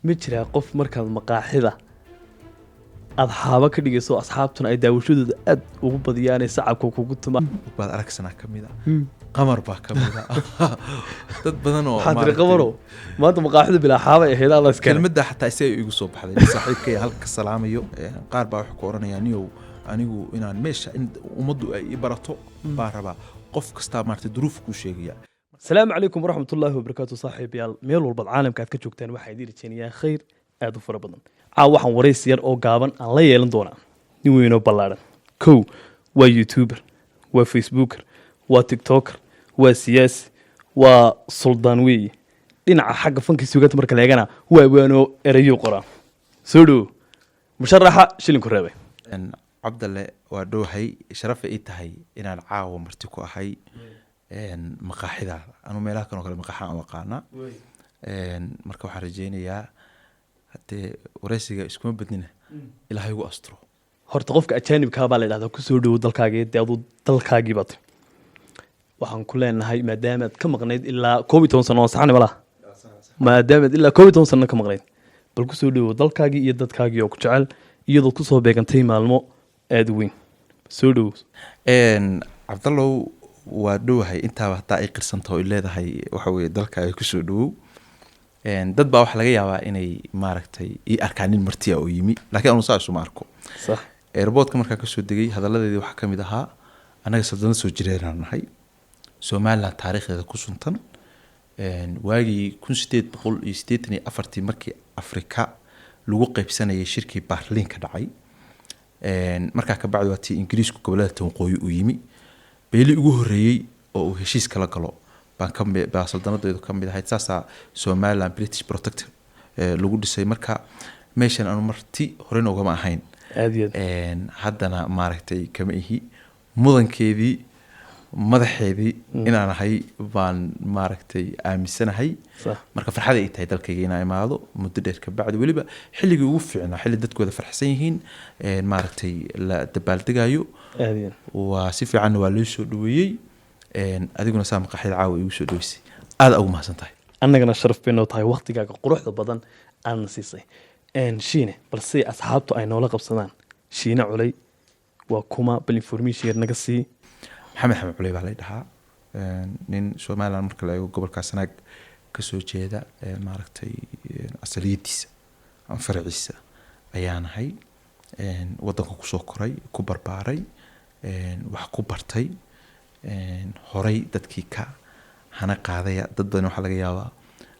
ma jiraa qof markaad maqaaxida aad xaaba ka dhigayso asxaabtuna ay daawashadooda aad ugu badiyaan ee sacabka kugu tuma baad aragsanaa ka mid ah qamar baa ka mid ah dad badan oo xadri qamaro maanta maqaaxida bilaa xaaba ay heedaan la iska kelmadda xataa isay igu soo baxday saaxiibkay halka salaamayo qaar baa wax ku oranayaan niyow anigu inaan meesha ummaddu ay i barato baa rabaa qof kasta maartay duruuf ku sheegaya. السلام عليكم ورحمة الله وبركاته صاحب يال ميل والبض عالم كاد كجوكتان waxay dirjeeniyaan khayr aad u fara badan waxaan wareys yar oo gaaban aan la yeelan doonaa nin weyn oo ballaaran kow waa youtuber waa facebooker waa tiktoker waa siyaasi waa suldaan weey dhinaca xagga fanka suugaanta marka la eegana waa waano erayo qoraa soo dhow musharaxa shilinku reebay cabdalle waa dhowhay sharaf ay tahay inaan caawa marti ku ahay maqaaxida anu meelaha kale maqaaxan oo qaana marka waxaan rajeynayaa hadee wareysiga iskuma badnina ilaahay ugu astro horta qofka ajaanibka baa la yiraahdaa ku soo dhaw dalkaaga deedu dalkaagii baad waxaan ku leenahay maadaama aad ka maqnayd ilaa 12 sano saxan malaha maadaama ilaa 12 sano ka maqnayd bal ku soo dhaw dalkaagii iyo dadkaagii oo ku jecel iyadoo ku soo beegantay maalmo aad weyn soo dhaw cabdallow waa dhowhay intaaba hataa ay qirsanto oo leedahay waxa weeye dalka ay ku soo dhaw dad baa wax laga yaabaa inay maaragtay arkaan nin martiya oo yimi laakiin aanu saas uma arko sax airportka markaa ka soo degay hadaladeedii waxa kamid ahaa anaga sadana soo jireenaan nahay Soomaaliland taariikhdeeda ku suntan waagii 1884 markii Afrika lagu qaybsanayay shirkii Berlin ka dhacay markaa ka bacdi waa tii Ingiriisku gobolada waqooyi u yimi beeli ugu horeeyay oo uu heshiis kala galo baa saldanadooda ka mid ahayd saasa Somaliland British Protector lagu dhisay marka meeshan aanu marti hore noogama ahayn haddana maaragtay kama ihi mudankeedii madaxeedii inaan ahay baan maaragtay aaminsanahay marka farxad ay tahay dalkayga inaan imaado muddo dheer ka bacdi waliba xilligii ugu fiicnaa xilli dadkooda farxsan yihiin maaragtay la dabaaldegayo waa si fiican waa loo soo dhaweeyay adiguna saa maqaaxida caawa igu soo dhaweysay aad ugu mahadsantahay annagana sharaf bayno tahay waqtigaaga quruxda badan aan siisay shiine balse asxaabtu ay noola qabsadaan shiine culay waa kuma bal information yar naga sii maxamed culay baa la dhahaa nin Soomaaliland marka la eego gobolka Sanaag ka soo jeeda maaragtay asaliyadiisa aan farciisa ayaan ahay wadanka ku soo koray ku barbaaray wax ku bartay horay dadkii ka hana qaadaya dad badan waxa laga yaabaa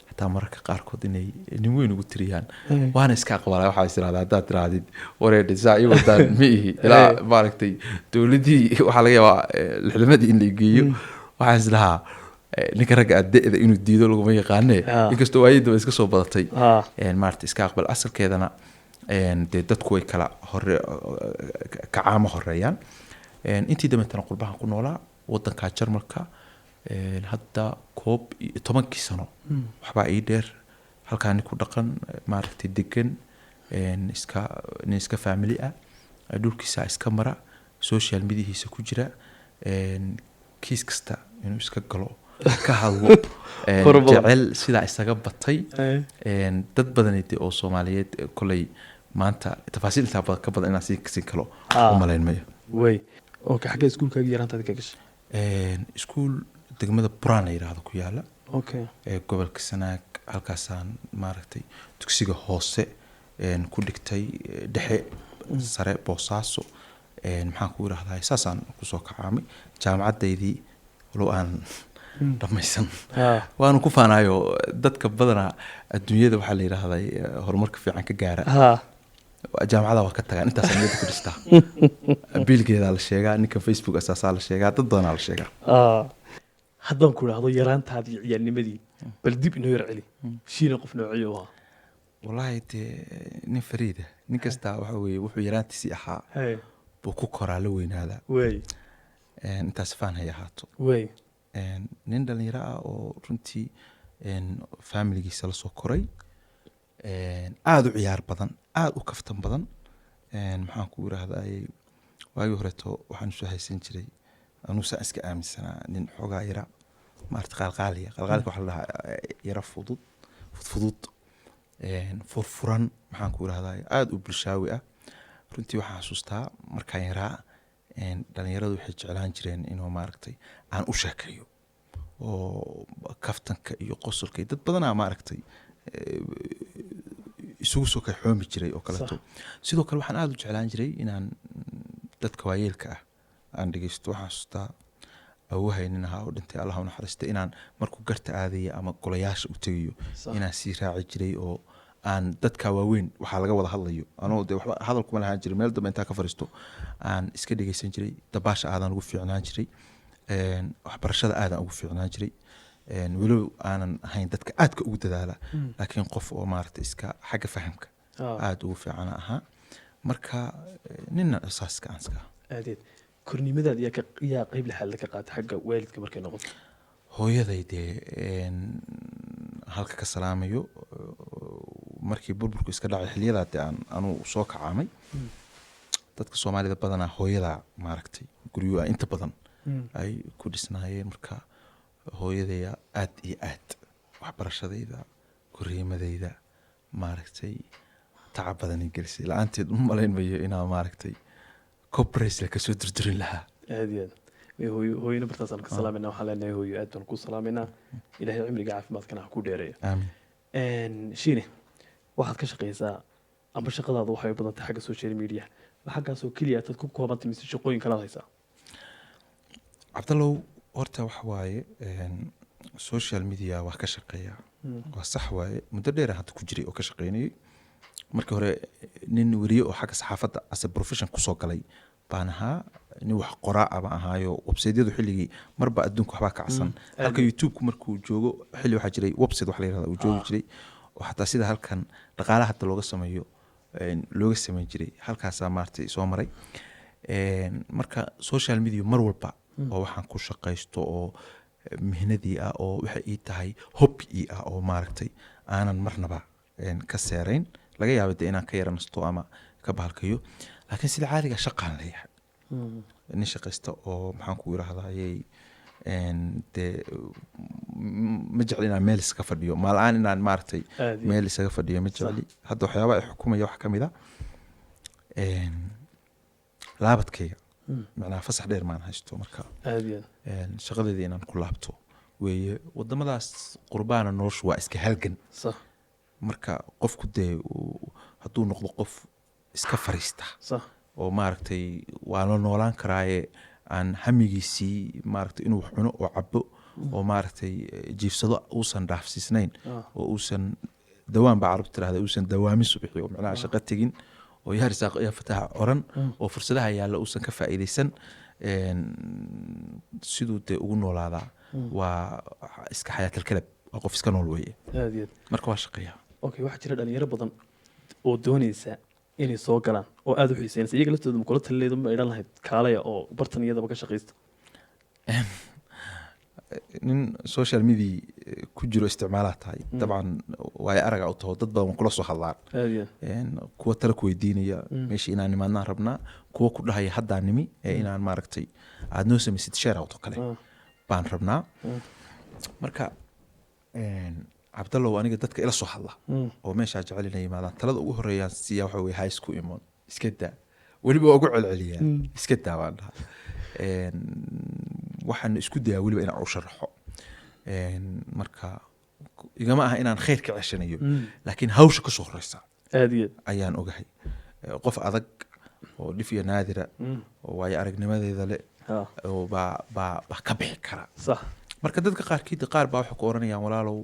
hataa mararka qaarkood inay nin weyn ugu tiriyaan waana iska aqbalay waxa isiraada hadaad tiraadid wareed saa iyo wadaan miihi ilaa maaragtay dawladii waxa laga yaabaa lixdamadii in la geeyo waxa islaha ninka rag adeeda inuu diido lagu yaqaanay inkastoo waayida iska soo badatay maaragtay iska aqbal asalkeedana dadku way kala hore ka caamo horeeyaan intii dambeetana qurbahan ku noolaa wadanka Jarmalka hadda 10 sano waxba ay dheer halkaan ku dhaqan maaragtay degan iska family ah dhulkiisa iska mara social media ku jira kiis kasta inuu iska galo ka hadlo jecel sida isaga batay dad badan oo Soomaaliyeed kulay maanta tafaasiil inta ka badan inaan si kalo u maleynmayo way oo ka xagee iskuulkaaga yaraantaad ka gashay iskuul degmada Buraan ay raado ku yaala okay gobolka Sanaag halkaasaan maaragtay dugsiga hoose ku dhigtay dhexe sare Boosaaso maxaan ku yiraahdaa saasaan ku soo kacaamay jaamacadeedii walow aan dhamaysan waanu ku faanayo dadka badana adduunyada waxa la yiraahdaa horumarka fiican ka gaara jaamacada waa ka tagaan intaas niyada ku dhistaa bilgeeda la sheegaa ninka Facebook asaasa la sheegaa dad badan la sheegaa haddaan ku raahdo yaraantaadii ciyaalnimadii bal dib inoo yar celi shiina qof noocyo ah wallahi nin fariida nin kasta waxa weeye wuxuu yaraantiisii ahaa buu ku koraa la weynaada way intaas faan hay ahaato way nin dhalinyaro ah oo runtii familigiisa la soo koray aad u ciyaar badan aad u kaftan badan maxaan ku yiraahdaa waagi horeeto waxaan soo haysan jiray anu saa iska aaminsanaa nin xogaa yara maarta qalqaaliga waxa la dhahaa yara fudud furfuran maxaan ku irahdaa aada u bulshaawi ah. runtii waxaan xasuustaa markaan yaraa dhalinyaradu waxay jeclaan jireen inuu maaragtay aan u sheekeeyo oo kaftanka iyo qosolka iyo dad badanaa maaragtay isugu soo kay xoomi jiray oo kaleeto. sidoo kale waxaan aada u jeclaan jiray inaan dadka waayeelka ah aan dhegeysto. waxaan xasuustaa awahaynin ahaa oo dhintay allah u naxariista inaan markuu garta aadaya ama golayaasha u tegayo inaan sii raaci jiray oo aan dadka waaweyn waxaa laga wada hadlayo anoo de waxba hadal kuma lahaan jiray meel dambe intaa ka fariisto aan iska dhegeysan jiray. dabaasha aadan ugu fiicnaan jiray, waxbarashada aadan ugu fiicnaan jiray, walow aanan ahayn dadka aadka ugu dadaala laakiin qof oo maaragtay iska xagga fahamka aada ugu fiicana ahaa. marka nina asaaska aanska aadeed kornimadaad yaa qayb lixaad ka qaatay xagga waalidka markay noqoto? hooyaday dee halka ka salaamayo markii burburku iska dhacay xilliyadaa dee anuu soo kacaamay. dadka soomaalida badanaa hooyadaa maaragtay guryo inta badan ay ku dhisnaayeen. marka hooyadaya aad iyo aad waxbarashadayda koriimadayda maaragtay tacab badanay gelisay. la-aanteed u malayn mayo inaa maaragtay cobrace kasoo durdurin lahaa. aad iyo aad hooyana bartaasaan ka salaamayna. waxaan leenahay hooyo aad baan ku salaamaynaa. ilaahay cimriga caafimaadkana ha ku dheereeyo. aamin. shiine waxaad ka shaqaysaa amba shaqadaada waxay u badantay xagga social media. xaggaasoo keliya aad ku koobantay mise shaqooyin kalaad haysaa? cabdallow horta waxa waaye social media waa ka shaqeeya. waa sax waaye muddo dheer hadda ku jiray oo ka shaqeynayay. markii hore nin weriye oo xagga saxaafadda ase profession kusoo galay baan ahaa. nin wax qoraa baan ahaayo websiteyadu xilligii marba adduunka waxbaa kacsan. halka youtube-ku markuu joogo xilli waxaa jiray website wax la yirahda uu joogi jiray oo xataa sida halkan dhaqaalaha hadda looga sameeyo looga sameyn jiray halkaasaa maaragtay soo maray. marka social media mar walba oo waxaan ku shaqaysto oo mihnadii ah oo waxay ii tahay hobby ii ah oo maaragtay aanan marnaba ka seerayn. laga yaaba dee inaan ka yara nasto ama ka bahalkayo laakiin sida caadiga shaqaan leeyahay. nin shaqaysta oo maxaan ku yiraahdayay dee ma jecli inaan meel iskaga fadhiyo maalaan inaan maaragtay meel isaga fadhiyo ma jecli. hadda waxyaaba ay xukumaya wax ka mid a laabadkayga macnaha fasax dheer maan haysto. marka shaqadeedii inaan ku laabto weeye. wadamadaas qurbaana noloshu waa iska halgan. marka qofku dee hadduu noqdo qof iska fariista oo maaragtay waa la noolaan karaaye aan hamigiisii maaragtay inuu cuno oo cabo oo maaragtay jiifsado uusan dhaafsiisnayn oo uusan dawaan baa carabta tirahda uusan dawaamin subixi oo macnaha shaqo tegin oo yaa risaaq yaa fataha oran oo fursadaha yaalla uusan ka faa'iidaysan siduu dee ugu noolaadaa waa iska xayaatal kalab waa qof iska nool weeye. marka waa shaqeeya. okay waxaa jira dhalinyaro badan oo doonaysa inay soo galaan oo aada u xiiseynaysa iyaga laftooda ma kula talileedu ma idhan lahayd kaalaya oo bartan iyadaba ka shaqaysta? nin social media ku jiro isticmaalaa tahay dabcan waay araga u taho dad badan kula soo hadlaan. kuwa tala ku weydiinaya meesha inaan nimaadnaan rabnaa, kuwa ku dhahaya haddaan nimi ee inaan maaragtay aad noo samaysid share out oo kale baan rabnaa. marka cabdallow aniga dadka ila soo hadla oo meeshaa jecel inay yimaadaan talada ugu horeeyaan siyaa waxa weye ha isku iman iska daa. weliba waa ugu celceliyaa iska daa baan dhahaa. waxaan isku dayaa weliba inaan u sharaxo. marka igama aha inaan khayr ka ceshanayo laakiin hawsha ka soo horeysa ayaan ogahay. qof adag oo dhif iyo naadira oo waayo aragnimadeeda le oo baa ka bixi kara. marka dadka qaar baa waxay ku oranayaan walaalow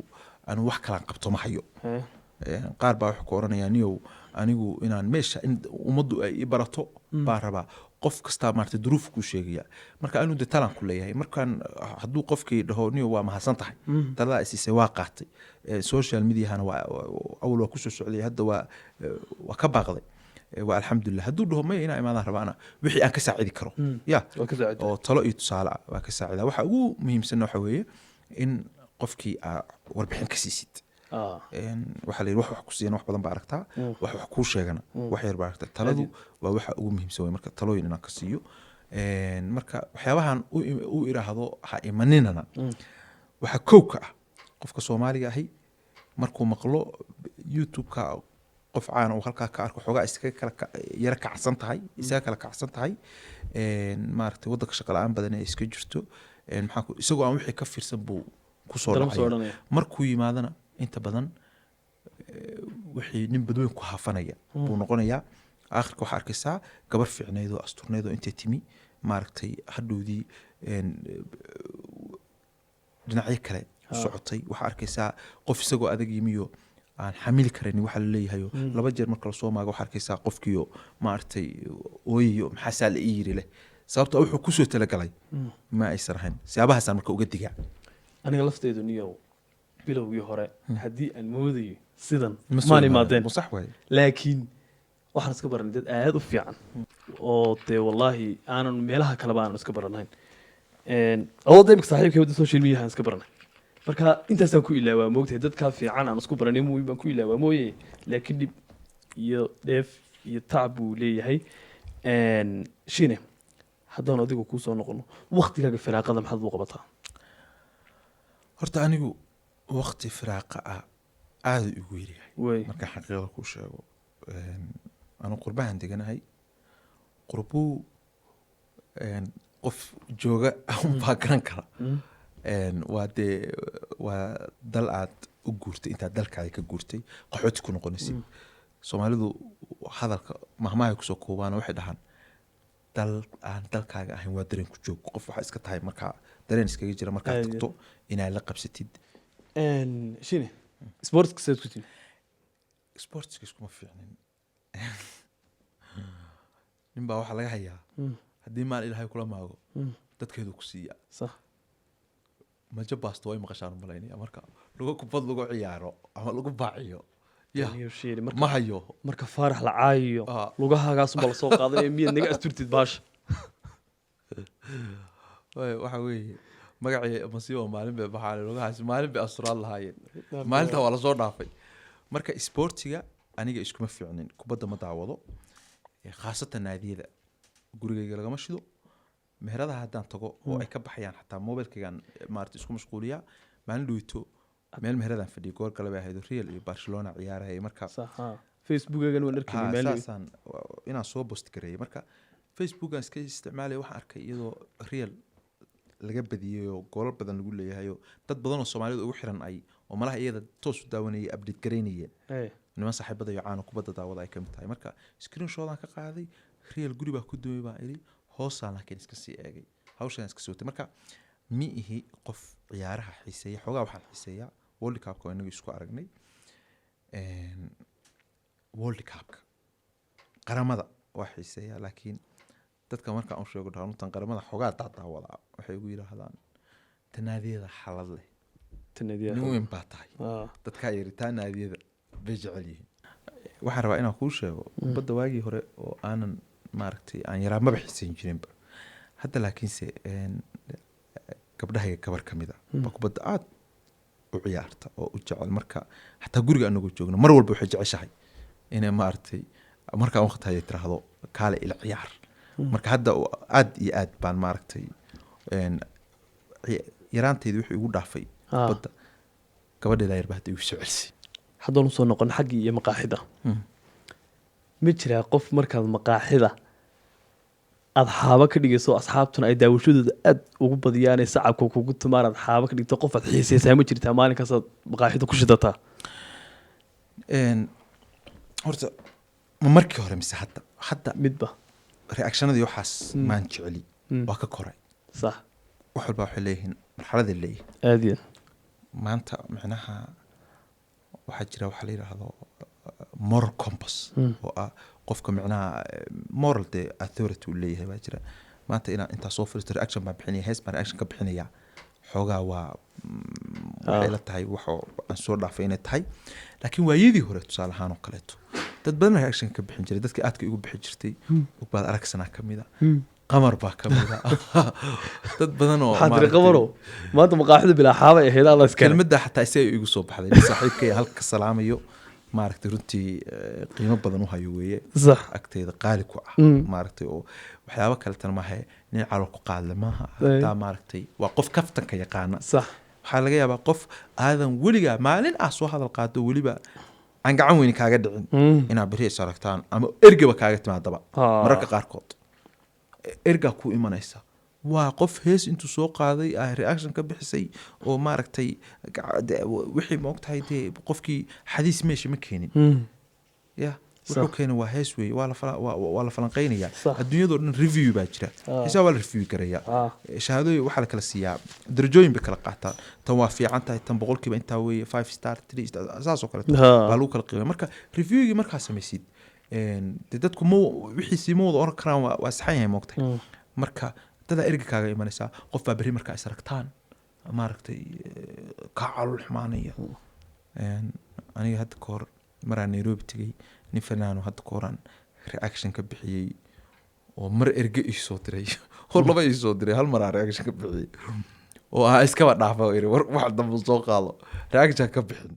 anu wax kalaan qabto ma hayo. qaar baa waxay ku oranayaan niyow anigu inaan meesha in ummaddu ay i barato baa rabaa. qof kastaa maaragtay duruuf kuu sheegaya. marka anu de talaan ku leeyahay. markaan hadduu qofkii dhaho niyow waa mahadsan tahay taladaa isiisay waa qaatay. social mediahana awal waa kusoo socday hadda waa ka baaqday waa alxamdulilah. hadduu dhaho maya inaa imaadaan rabaana wixii aan ka saacidi karo ya oo talo iyo tusaale ah waa ka saacida. waxa ugu muhiimsan waxa weeye in qofkii aa warbixin ka siisid. waxaa la yidhi wax ku siiyana wax badan baa aragtaa, wax kuu sheegana wax yar baa aragtaa. taladu waa waxa ugu muhiimsan wey. marka talooyin inaan ka siiyo. marka waxyaabahan u iraahdo ha imaninana waxaa kow ka ah qofka soomaaliga ahi markuu maqlo youtube-ka qof caan oo halkaa ka arko xoogaa iskaga kala yara kacsan tahay isaga kala kacsan tahay maaragtay waddanka shaqo la-aan badan ee iska jirto maxaa isagoo aan wixii ka fiirsan buu kusoo dhacaya markuu yimaadana inta badan wixii nin badweyn ku hafanaya buu noqonayaa aakhirka waxaa arkaysaa gabar fiicneyd oo asturneyd oo intay timi maaragtay hadhowdii dhinacyo kale socotay waxaa arkaysaa qof isagoo adag yimiyo aan xamili karin waxa la leeyahayo laba jeer marka lasoo maago waxaa arkaysaa qofkiio maaragtay ooyayo maxaasaa la ii yiri leh sababta wuxuu kusoo talagalay ma aysan ahayn siyaabahaasaan marka uga digaa aniga lafteedu niyow bilowgii hore haddii aan moodayo sidan maan imaadeen sax waay laakiin waxaan iska baranay dad aad u fiican oo dee wallaahi aanan meelaha kaleba aanan iska baranayn awoodda imika saaxiibkay wadda social media aan iska baranay marka intaasaan ku ilaawaa moogtahay dadkaa fiican aan isku baranay muuyi baan ku ilaawaa mooye laakiin dhib iyo dheef iyo tacab buu leeyahay shine haddaan adigu kuu soo noqono waktigaaga firaaqada maxaad buu qabataa horta anigu wakti firaaqa ah aada igu yaryahay markaan xaqiiqada kuu sheego anu qurbahan deganahay qurbuu qof jooga baa garan kara waa dee waa dal aad u guurtay intaad dalkaaga ka guurtay qaxooti ku noqonaysid soomaalidu hadalka mahmahay kusoo koobaana waxay dhahaan dal aan dalkaaga ahayn waa dareen ku joog qof waxaa iska tahay markaa dareen iskaga jira markaad tagto inaad la qabsatid shine sportska saad ku tihin sportska iskuma fiicnin nin baa waxaa laga hayaa haddii maal ilaahay kula maago dadkeedu ku siiya sax majo baasto way maqashaan malaynaya marka lagu kubad lagu ciyaaro ama lagu baaciyo ma hayo marka faarax la caayiyo lugahagaasubaa lasoo qaadanaya miyaad naga asturtid baasha waxa weeye magacii masiibo maalin bay baxaan lugahaas maalin bay asturaad lahaayeen maalinta waa lasoo dhaafay marka sportiga aniga iskuma fiicnin kubadda ma daawado khaasatan naadiyada gurigayga lagama shido meheradaha haddaan tago oo ay ka baxayaan xataa mobilkaygaan maarata isku mashquuliyaa maalin dhowito meel meheradaan fadhiyo goor galabay ahayd Real iyo Barcelona ciyaarayay marka facebookagan waan arkay meel inaan soo post gareeyay marka facebookan iska isticmaalay waxaan arkay iyadoo Real laga badiyay oo gool badan lagu leeyahay dad badan oo Soomaaliyeed ugu xiran ay oo malaha iyada toos u daawanayay update gareynayeen niman saaxiibada iyo caan kubadda daawada ay kamid tahay marka screenshot aan ka qaaday Real guri baa ku duubay baa iri hoosaan laakiin iska sii eegay hawshan iska soo marka mi ihi qof ciyaaraha xiiseeya xogaa waxaan xiiseeyaa World Cup ka inagu isku aragnay World Cup qaramada waa xiiseeyaa laakiin dadka marka aan sheego dhaantan qaramada xogaa daawada waxay ugu yiraahdaan tanaadiyada xalad leh tanaadiyada nin baa tahay dadka yiritaan naadiyada bay jecel yihiin waxaan rabaa inaan kuu sheego kubadda waagii hore oo aanan maaragtay aan yaraa maba xiiseyn jirinba hadda laakiinse gabdhahayga gabar kamid ah ba kubadda aad u ciyaarta oo u jecel marka xataa guriga anagu joogno mar walba waxay jeceshahay inay maaragtay marka waqti ay tiraahdo kaale ila ciyaar marka hadda aad iyo aad baan maaragtay yaraanteedii wixii ugu dhaafay kubadda gabadheeda yar baa hadda igu soo celisay haddaan usoo noqon xaggii iyo maqaaxida ma jiraa qof markaad maqaaxida aad xaaba ka dhigayso asxaabtuna ay daawashadooda aad ugu badiyaanay sacabka kugu tumaan aad xaaba ka dhigto qof aad xiisaysaa ma jirtaa maalinkaasaad maqaaxida ku shidataa horta ma markii hore mise hadda midba reactionadii waxaas maan jeceli waa ka koray sax wax walba waxay leeyihiin marxaladay leeyihiin aadiyan maanta micnaha waxaa jira waxa la yiraahdo moral compass oo ah qofka micnaha moral de authority uu leeyahay baa jira maanta inta soo firisto reaction baa bixinaya hees baa reaction ka bixinaya xoogaa waa waxay la tahay wax aan soo dhaafay inay tahay laakiin waayadii hore tusaale ahaan oo kaleeto dad badan reaction ka bixin jiray dadkii aadka igu bixi jirtay baad aragsana kamid ah qamar baa kamid ah dad badan oo xadri qamaro maanta maqaaxida bilaa xaaba ay heedaa la iska kelmadda xataa isay igu soo baxday saaxiibkay halka salaamayo maaragtay runtii qiimo badan u hayo weeye sax agteeda qaali ku ah maaragtay oo waxyaabo kale tan maaha nin calool ku qaadle maaha hataa maaragtay waa qof kaftanka yaqaana sax waxaa laga yaabaa qof aadan weligaa maalin ah soo hadal qaado weliba aan gacan weyni kaaga dhicin inaad beri is aragtaan ama ergaba kaaga timaadaba mararka qaarkood ergaa ku imanaysa waa qof hees intuu soo qaaday ah reaction ka bixisay oo maaragtay wixii ma ogtahay dee qofkii xadiis meesha ma keenin ya wuxuu keenay waa hees wey waa la falanqeynayaa adduunyadoo dhan review baa jira heesaa waa la review garayaa shahaadooyin waxaa la kala siiyaa darajooyin bay kala qaataa tan waa fiican tahay tan 100% intaa weeye 5 star 3 star saasoo kale baa lagu kala qiimeeyaa marka reviewgii markaa samaysid dee dadku wixiisii ma wada oran karaan waa saxan yahay moogtay marka dadaa erga kaaga imanaysaa qof baa berri markaa is aragtaan maaragtay kaa calool xumaanaya aniga hadda ka hor maraan Nairobi tegey nin fanaano hadda ka horaan reaction ka bixiyey oo mar erga ii soo diray oo laba ii soo diray hal mar aan reaction ka bixiyey oo iskaba dhaafay wax dambe soo qaado reaction ka bixin